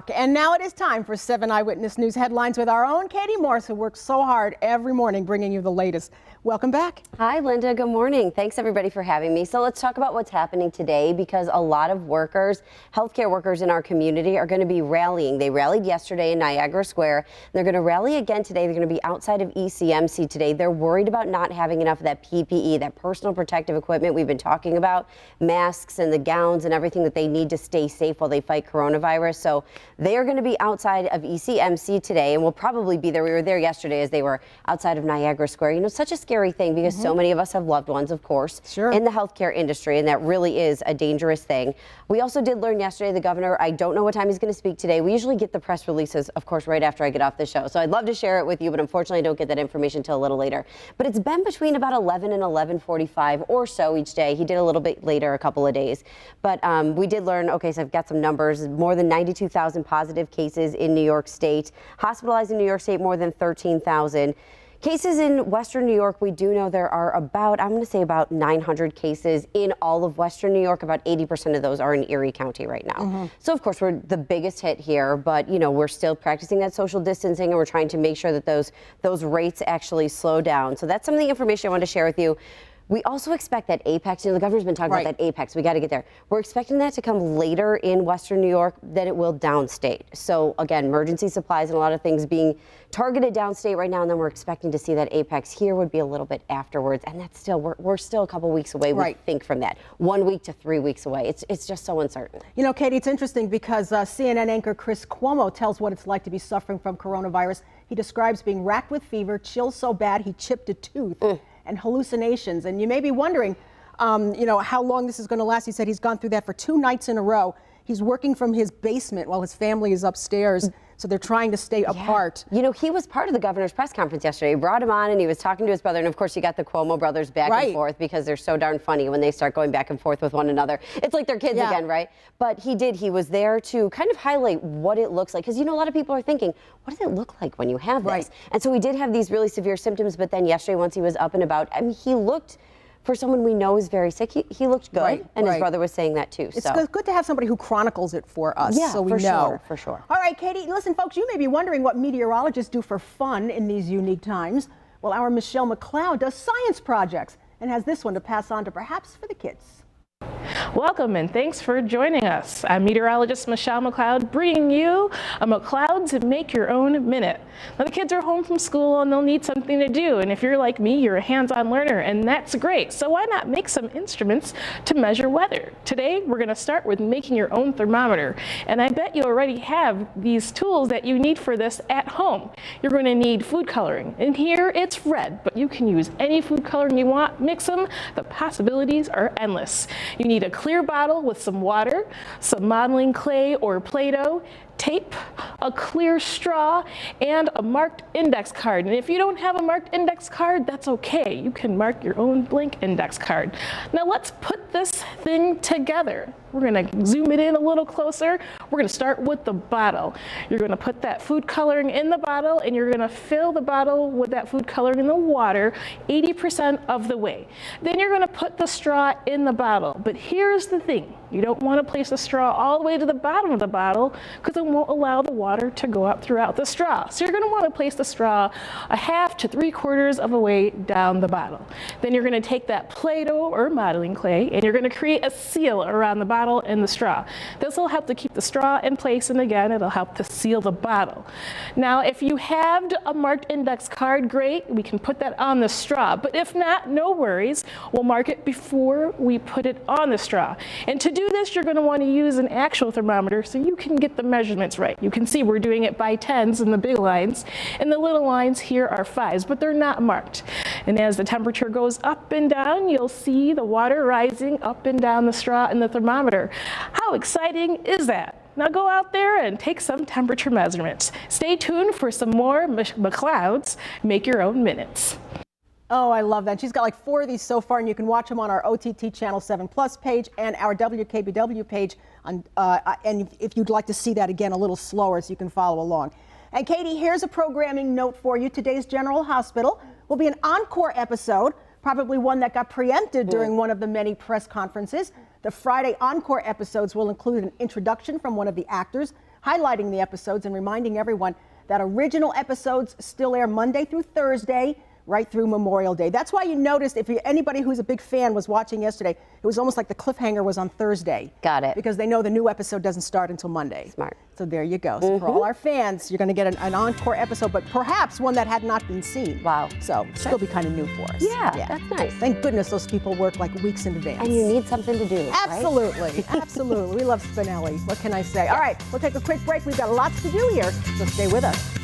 o'clock. And now it is time for 7 Eyewitness News headlines with our own Katie Morse, who works so hard every morning bringing you the latest. Welcome back. Hi, Linda. Good morning. Thanks, everybody, for having me. So let's talk about what's happening today, because a lot of workers, healthcare workers in our community, are going to be rallying. They rallied yesterday in Niagara Square. They're going to rally again today. They're going to be outside of ECMC today. They're worried about not having enough of that PPE, that personal protective equipment we've been talking about, masks and the gowns and everything that they need to stay safe while they fight coronavirus. So they are going to be outside of ECMC today, and we'll probably be there. We were there yesterday as they were outside of Niagara Square. You know, such a scary thing, because so many of us have loved ones, of course, in the healthcare industry, and that really is a dangerous thing. We also did learn yesterday, the governor, I don't know what time he's going to speak today. We usually get the press releases, of course, right after I get off the show. So I'd love to share it with you, but unfortunately I don't get that information until a little later. But it's been between about 11 and 11:45 or so each day. He did a little bit later, a couple of days. But we did learn, okay, so I've got some numbers, more than 92,000 positive cases in New York State. Hospitalized in New York State, more than 13,000. Cases in Western New York, we do know there are about, I'm going to say about 900 cases in all of Western New York. About 80% of those are in Erie County right now. So, of course, we're the biggest hit here, but, you know, we're still practicing that social distancing, and we're trying to make sure that those rates actually slow down. So that's some of the information I wanted to share with you. We also expect that apex, you know, the governor's been talking about that apex. We got to get there. We're expecting that to come later in Western New York than it will downstate. So again, emergency supplies and a lot of things being targeted downstate right now, and then we're expecting to see that apex here would be a little bit afterwards. And that's still, we're still a couple weeks away, we think, from that. 1 week to 3 weeks away. It's just so uncertain. You know, Katie, it's interesting because CNN anchor Chris Cuomo tells what it's like to be suffering from coronavirus. He describes being racked with fever, chills so bad he chipped a tooth, and hallucinations. And you may be wondering, you know, how long this is going to last. He said he's gone through that for 2 nights in a row. He's working from his basement while his family is upstairs. So they're trying to stay apart. You know, he was part of the governor's press conference yesterday. He brought him on and he was talking to his brother. And of course, you got the Cuomo brothers back and forth, because they're so darn funny when they start going back and forth with one another. It's like they're kids again, right? But he was there to kind of highlight what it looks like. Because, you know, a lot of people are thinking, what does it look like when you have this? And so he did have these really severe symptoms. But then yesterday, once he was up and about, I mean, he looked, for someone we know is very sick, he looked good, and his brother was saying that too. It's good to have somebody who chronicles it for us, so we know. Sure, for sure. All right, Katie, listen, folks, you may be wondering what meteorologists do for fun in these unique times. Well, our Michelle McLeod does science projects and has this one to pass on to perhaps for the kids. Welcome and thanks for joining us. I'm meteorologist Michelle McLeod, bringing you a McLeod's Make Your Own Minute. Now, the kids are home from school and they'll need something to do, and if you're like me, you're a hands-on learner, and that's great. So why not make some instruments to measure weather? Today we're going to start with making your own thermometer, and I bet you already have these tools that you need for this at home. You're going to need food coloring, and here it's red, but you can use any food coloring you want. Mix them. The possibilities are endless. You need a clear bottle with some water, some modeling clay or Play-Doh, tape, a clear straw, and a marked index card. And if you don't have a marked index card, that's okay. You can mark your own blank index card. Now let's put this thing together. We're going to zoom it in a little closer. We're going to start with the bottle. You're going to put that food coloring in the bottle, and you're going to fill the bottle with that food coloring in the water 80% of the way. Then you're going to put the straw in the bottle. But here's the thing. You don't want to place the straw all the way to the bottom of the bottle, because it won't allow the water to go up throughout the straw. So you're going to want to place the straw 1/2 to 3/4 of a way down the bottle. Then you're going to take that Play-Doh or modeling clay, and you're going to create a seal around the bottle and the straw. This will help to keep the straw in place, and again, it'll help to seal the bottle. Now, if you have a marked index card, great, we can put that on the straw. But if not, no worries. We'll mark it before we put it on the straw. And to do this, you're going to want to use an actual thermometer so you can get the measurements right. You can see we're doing it by 10s in the big lines, and the little lines here are 5s, but they're not marked. And as the temperature goes up and down, you'll see the water rising up and down the straw and the thermometer. How exciting is that? Now go out there and take some temperature measurements. Stay tuned for some more McLeod's Make Your Own Minutes. Oh, I love that. She's got like 4 of these so far, and you can watch them on our OTT Channel 7 Plus page and our WKBW page. And if you'd like to see that again a little slower, so you can follow along. And Katie, here's a programming note for you. Today's General Hospital will be an encore episode, probably one that got preempted during one of the many press conferences. The Friday encore episodes will include an introduction from one of the actors, highlighting the episodes and reminding everyone that original episodes still air Monday through Thursday, right through Memorial Day. That's why you noticed, if anybody who's a big fan was watching yesterday, it was almost like the cliffhanger was on Thursday. Got it. Because they know the new episode doesn't start until Monday. Smart. So there you go. So for all our fans, you're going to get an encore episode, but perhaps one that had not been seen. Wow. So still be kind of new for us. Yeah, that's nice. Thank goodness those people work like weeks in advance. And you need something to do, right? Absolutely. Absolutely. We love Spinelli. What can I say? All right, we'll take a quick break. We've got lots to do here, so stay with us.